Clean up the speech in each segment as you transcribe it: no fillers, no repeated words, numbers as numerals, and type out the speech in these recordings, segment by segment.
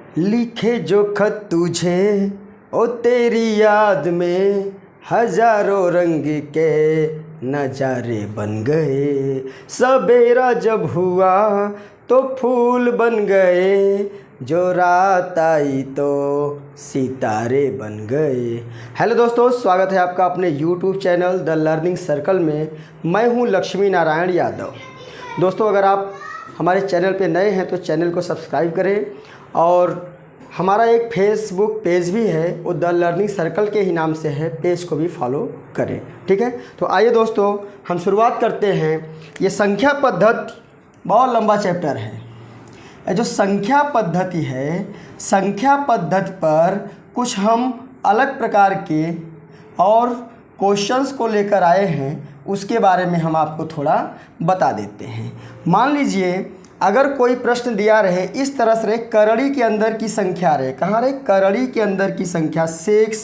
लिखे जो खत तुझे ओ तेरी याद में हजारों रंग के नजारे बन गए। सवेरा जब हुआ तो फूल बन गए, जो रात आई तो सितारे बन गए। हेलो दोस्तों, स्वागत है आपका अपने YouTube channel the learning circle में। मैं हूं लक्ष्मी नारायण यादव। दोस्तों, अगर आप हमारे चैनल पे नए हैं तो चैनल को सब्सक्राइब करें और हमारा एक फेसबुक पेज भी है, वो द लर्निंग सर्कल के ही नाम से है, पेज को भी फॉलो करें। ठीक है, तो आइए दोस्तों हम शुरुआत करते हैं। ये संख्या पद्धति बहुत लंबा चैप्टर है। ये जो संख्या पद्धति है, संख्या पद्धति पर कुछ हम अलग प्रकार के और क्वेश्चंस को लेकर आए हैं, उसके बारे में हम आपको थोड़ा बता देते हैं। मान लीजिए अगर कोई प्रश्न दिया रहे इस तरह से, करड़ी के अंदर की संख्या रहे, कहाँ रहे, करड़ी के अंदर की संख्या 6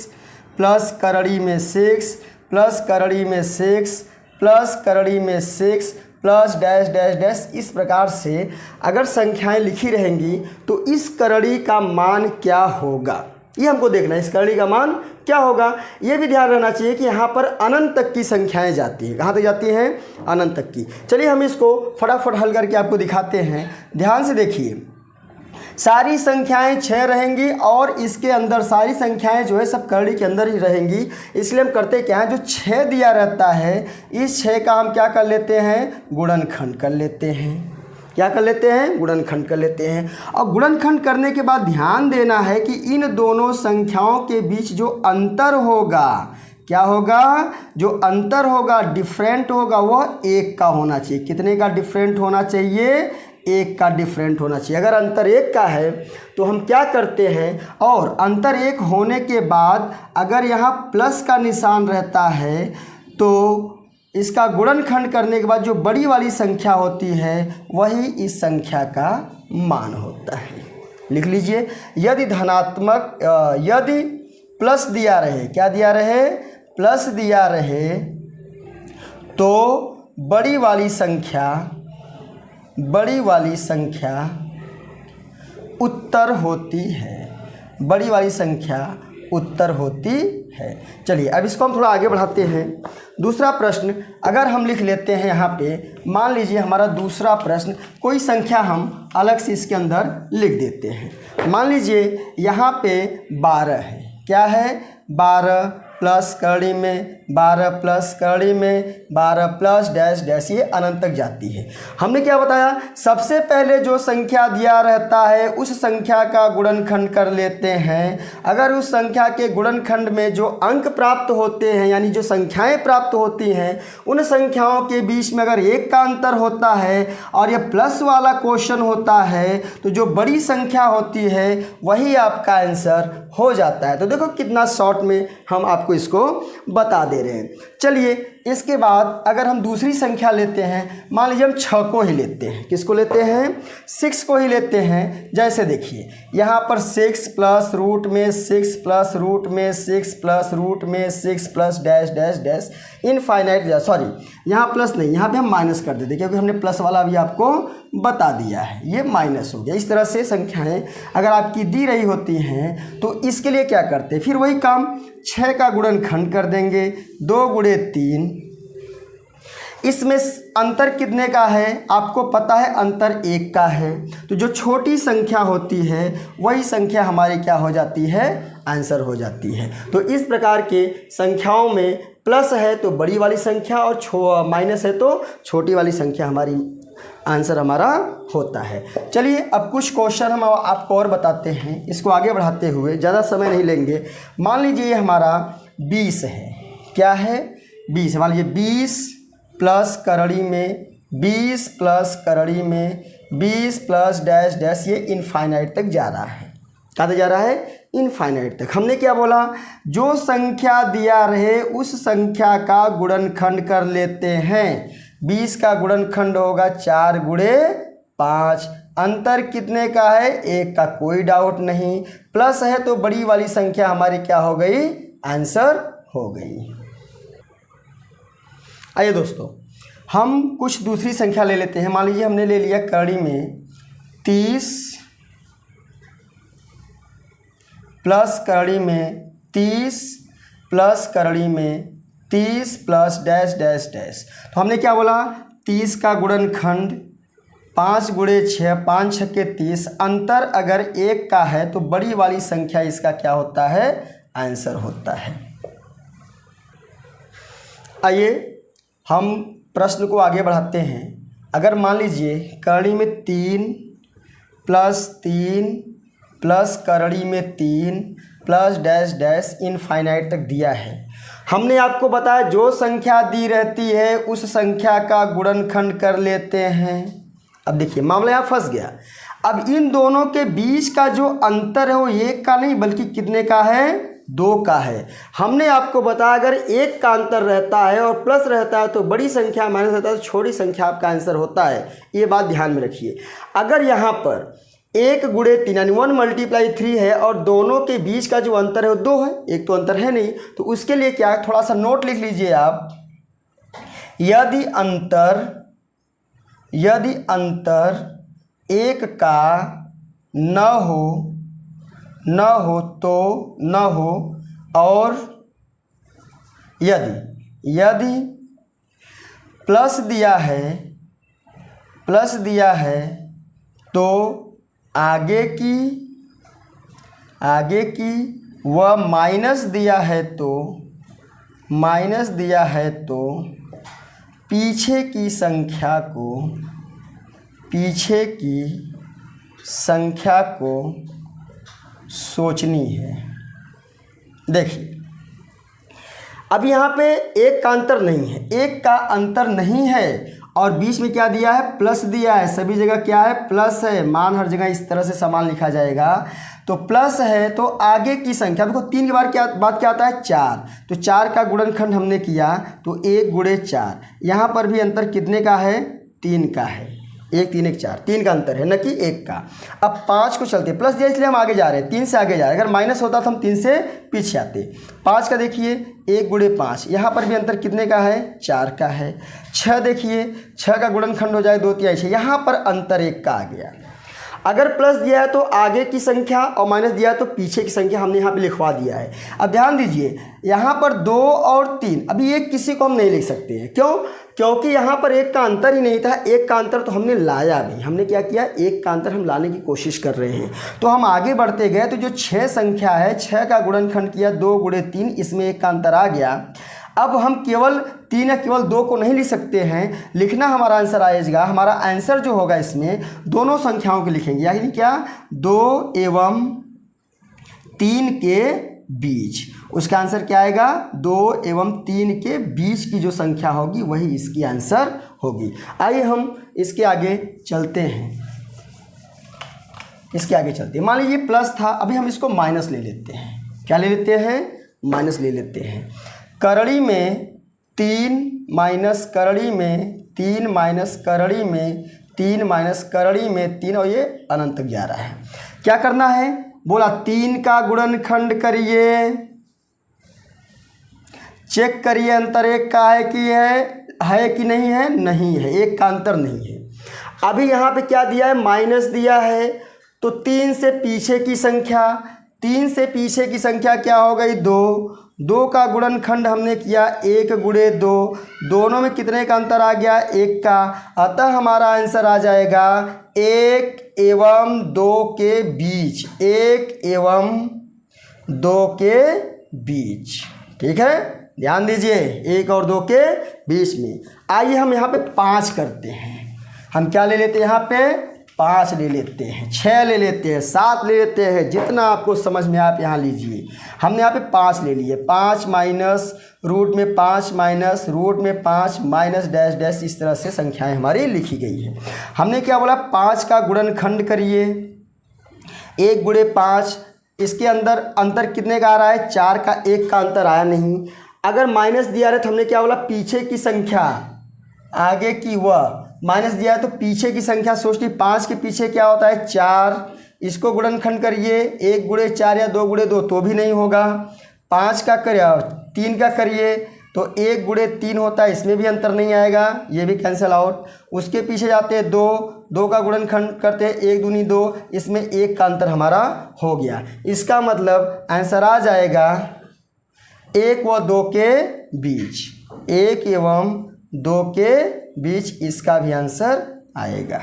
प्लस करड़ी में 6 प्लस करड़ी में 6 प्लस करड़ी में 6 प्लस डैश डैश डैश, इस प्रकार से अगर संख्याएं लिखी रहेंगी तो इस करड़ी का मान क्या होगा, ये हमको देखना है। इस करड़ी का मान क्या होगा, ये भी ध्यान रहना चाहिए कि यहाँ पर अनंत तक की संख्याएं जाती हैं। कहाँ तक जाती हैं? अनंत तक की। चलिए हम इसको फटाफट हल करके आपको दिखाते हैं। ध्यान से देखिए, सारी संख्याएं 6 रहेंगी और इसके अंदर सारी संख्याएं जो है सब करड़ी के अंदर ही रहेंगी। इसलिए हम करते क्या है, जो 6 दिया रहता है, इस 6 का हम क्या कर लेते हैं, गुणनखंड कर लेते हैं। क्या कर लेते हैं? गुणनखंड कर लेते हैं। और गुणनखंड करने के बाद ध्यान देना है कि इन दोनों संख्याओं के बीच जो अंतर होगा, क्या होगा, जो अंतर होगा, डिफरेंट होगा, वह 1 का होना चाहिए। कितने का डिफरेंट होना चाहिए? 1 का डिफरेंट होना चाहिए। अगर अंतर 1 का है तो हम क्या करते हैं, और अंतर 1 होने के बाद अगर यहाँ प्लस का निशान रहता है तो इसका गुणनखंड करने के बाद जो बड़ी वाली संख्या होती है वही इस संख्या का मान होता है। लिख लीजिए, यदि धनात्मक यदि प्लस दिया रहे, क्या दिया रहे, प्लस दिया रहे, तो बड़ी वाली संख्या उत्तर होती है। बड़ी वाली संख्या उत्तर होती है। चलिए अब इसको हम थोड़ा आगे बढ़ाते हैं। दूसरा प्रश्न अगर हम लिख लेते हैं यहाँ पे, मान लीजिए हमारा दूसरा प्रश्न, कोई संख्या हम अलग से इसके अंदर लिख देते हैं। मान लीजिए यहाँ पे 12 है। क्या है? 12 प्लस करड़ी में 12 प्लस करड़ी में 12 प्लस डैश डैश, ये अनंत तक जाती है। हमने क्या बताया, सबसे पहले जो संख्या दिया रहता है उस संख्या का गुणनखंड कर लेते हैं। अगर उस संख्या के गुणनखंड में जो अंक प्राप्त होते हैं, यानी जो संख्याएं प्राप्त होती हैं, उन संख्याओं के बीच में अगर 1 का अंतर होता है और यह प्लस वाला क्वेश्चन होता है, तो जो बड़ी संख्या होती है वही आपका आंसर हो जाता है। तो देखो कितना शॉर्ट में हम आपको इसको बता दे रहे हैं। चलिए इसके बाद अगर हम दूसरी संख्या लेते हैं, मान लीजिए हम 6 को ही लेते हैं। किसको लेते हैं? 6 को ही लेते हैं। जैसे देखिए यहाँ पर 6 प्लस रूट में 6 प्लस रूट में 6 प्लस रूट में 6 plus dash dash dash infinite, sorry यहाँ प्लस नहीं, यहाँ पे हम माइनस कर देते क्योंकि हमने प्लस वाला अभी आपको बता दिया है, ये माइनस हो गया। इस तरह से संख्याएं अगर आपकी दी रही होती हैं तो इसके लिए क्या करते हैं, फिर वही काम, 6 का गुणनखंड कर देंगे, 2 गुणे 3। इसमें अंतर कितने का है आपको पता है, अंतर 1 का है। तो जो छोटी संख्या होती है वही संख्या हमारी क्या हो जाती है, आंसर हो जाती है। तो इस प्रकार के संख्याओं में प्लस है तो बड़ी वाली संख्या और माइनस है तो छोटी वाली संख्या हमारी आंसर हमारा होता है। चलिए अब कुछ क्वेश्चन हम आपको और बताते हैं, इसको आगे बढ़ाते हुए, ज़्यादा समय नहीं लेंगे। मान लीजिए ये हमारा 20 है। क्या है? 20। मान लीजिए 20 प्लस करड़ी में 20 प्लस करड़ी में 20 प्लस डैश डैश, ये इनफाइनाइट तक जा रहा है। कहाँ तक जा रहा है? इनफाइनाइट तक। हमने क्या बोला, जो संख्या दिया रहे उस संख्या का गुणनखंड कर लेते हैं। 20 का गुणनखंड होगा 4 गुणे 5। अंतर कितने का है? 1 का, कोई डाउट नहीं। प्लस है तो बड़ी वाली संख्या हमारी क्या हो गई, आंसर हो गई। आइए दोस्तों हम कुछ दूसरी संख्या ले लेते हैं। मान लीजिए हमने ले लिया करड़ी में 30 प्लस करड़ी में 30 प्लस करड़ी में 30 प्लस डैश डैश डैश। तो हमने क्या बोला, 30 का गुणनखंड 5 गुणे 6, 5 छक्के 30, अंतर अगर 1 का है तो बड़ी वाली संख्या इसका क्या होता है, आंसर होता है। आइए हम प्रश्न को आगे बढ़ाते हैं। अगर मान लीजिए करड़ी में 3 प्लस 3 प्लस करड़ी में 3 प्लस डैश डैश इनफाइनाइट तक दिया है। हमने आपको बताया जो संख्या दी रहती है उस संख्या का गुणनखंड कर लेते हैं। अब देखिए मामला यहाँ फंस गया। अब इन दोनों के बीच का जो अंतर है वो 1 का नहीं बल्कि कितने का है, 2 का है। हमने आपको बताया अगर 1 का अंतर रहता है और प्लस रहता है तो बड़ी संख्या माइनस रहता है तो छोटी संख्या आपका आंसर होता है। ये बात ध्यान में रखिए। अगर यहाँ पर 1 गुणे 3 यानी 1 मल्टीप्लाई 3 है और दोनों के बीच का जो अंतर है वो 2 है, एक तो अंतर है नहीं, तो उसके लिए क्या थोड़ा सा नोट लिख लीजिए आप। यदि अंतर 1 का न हो तो न हो, और यदि प्लस दिया है तो आगे की व माइनस दिया है तो पीछे की संख्या को सोचनी है। देखिए अब यहाँ पे 1 का अंतर नहीं है, 1 का अंतर नहीं है और बीच में क्या दिया है, प्लस दिया है। सभी जगह क्या है, प्लस है। मान हर जगह इस तरह से समान लिखा जाएगा। तो प्लस है तो आगे की संख्या, देखो 3 के बाद क्या आता है, 4। तो 4 का गुणनखंड हमने किया तो 1 गुणे 4। यहाँ पर भी अंतर कितने का है, 3 का है। 1 3 1 4, 3 का अंतर है न कि 1 का। अब 5 को चलते, प्लस दिया इसलिए हम आगे जा रहे हैं, 3 से आगे जा रहे हैं। अगर माइनस होता तो हम 3 से पीछे आते। 5 का देखिए 1 गुणे 5, यहाँ पर भी अंतर कितने का है, 4 का है। 6 देखिए 6 का गुणनखंड हो जाए 2 3 6, यहाँ पर अंतर 1 का आ गया। अगर प्लस दिया है तो आगे की संख्या और माइनस दिया है तो पीछे की संख्या हमने यहाँ पे लिखवा दिया है। अब ध्यान दीजिए यहाँ पर 2 और 3, अभी एक किसी को हम नहीं लिख सकते हैं। क्यों, क्योंकि यहाँ पर 1 का अंतर ही नहीं था। 1 का अंतर तो हमने लाया भी, हमने क्या किया, 1 का अंतर हम लाने की कोशिश कर रहे हैं। तो हम आगे बढ़ते गए तो जो 6 संख्या है, 6 का गुणनखंड किया 2 गुणे 3, इसमें 1 का अंतर आ गया। अब हम केवल 3 या केवल 2 को नहीं लिख सकते हैं, लिखना हमारा आंसर आएगा। हमारा आंसर जो होगा इसमें दोनों संख्याओं के लिखेंगे, यानी क्या, 2 एवं 3 के बीच। उसका आंसर क्या आएगा, 2 एवं 3 के बीच की जो संख्या होगी वही इसकी आंसर होगी। आइए हम इसके आगे चलते हैं। मान लीजिए प्लस था, अभी हम इसको माइनस ले लेते हैं। क्या ले लेते हैं, माइनस ले लेते हैं। करड़ी में 3 माइनस करड़ी में 3 माइनस करड़ी में 3 माइनस करड़ी में 3 और ये अनंत 11 है। क्या करना है, बोला 3 का गुणनखंड करिए, चेक करिए अंतर 1 का है कि नहीं है, नहीं है, 1 का अंतर नहीं है। अभी यहाँ पे क्या दिया है, माइनस दिया है तो 3 से पीछे की संख्या क्या हो गई, 2 का गुणनखंड हमने किया 1 गुणे 2, दोनों में कितने का अंतर आ गया, 1 का। अतः हमारा आंसर आ जाएगा 1 एवं 2 के बीच, 1 एवं 2 के बीच। ठीक है, ध्यान दीजिए, 1 और 2 के बीच में। आइए हम यहाँ पे 5 करते हैं। हम क्या ले लेते हैं, यहाँ पे 5 ले लेते हैं, 6 ले लेते हैं, 7 ले लेते हैं, जितना आपको समझ में आप यहाँ लीजिए। हमने यहाँ पे 5 ले लिए, 5 माइनस रूट में 5 माइनस रूट में 5 माइनस डैश डैश, इस तरह से संख्याएं हमारी लिखी गई है। हमने क्या बोला, 5 का गुणनखंड करिए, 1 गुणे 5, इसके अंदर अंतर कितने का आ रहा है, 4 का, 1 का अंतर आया नहीं। अगर माइनस दिया रहे तो हमने क्या बोला, पीछे की संख्या, आगे की वह, माइनस दिया है तो पीछे की संख्या सोचनी। 5 के पीछे क्या होता है, 4, इसको गुणनखंड करिए, 1 गुणे 4 या 2 गुणे 2 तो भी नहीं होगा। 5 का करिए, 3 का करिए तो 1 गुणे 3 होता है, इसमें भी अंतर नहीं आएगा, ये भी कैंसिल आउट। उसके पीछे जाते हैं 2, 2 का गुणनखंड करते हैं, 1 दूनी 2, इसमें 1 का अंतर हमारा हो गया। इसका मतलब आंसर आ जाएगा 1 व 2 के बीच, 1 एवं 2 के बीच इसका भी आंसर आएगा।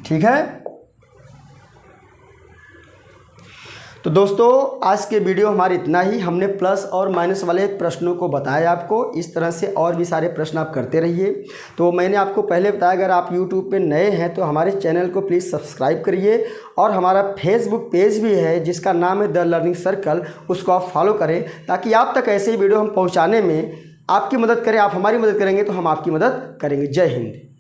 ठीक है। तो दोस्तों आज के वीडियो हमारे इतना ही। हमने प्लस और माइनस वाले प्रश्नों को बताया आपको। इस तरह से और भी सारे प्रश्न आप करते रहिए। तो मैंने आपको पहले बताया, अगर आप यूट्यूब पे नए हैं तो हमारे चैनल को प्लीज़ सब्सक्राइब करिए, और हमारा फेसबुक पेज भी है जिसका नाम है द लर्निंग सर्कल, उसको आप फॉलो करें, ताकि आप तक ऐसे ही वीडियो हम पहुँचाने में आपकी मदद करें। आप हमारी मदद करेंगे तो हम आपकी मदद करेंगे। जय हिंद।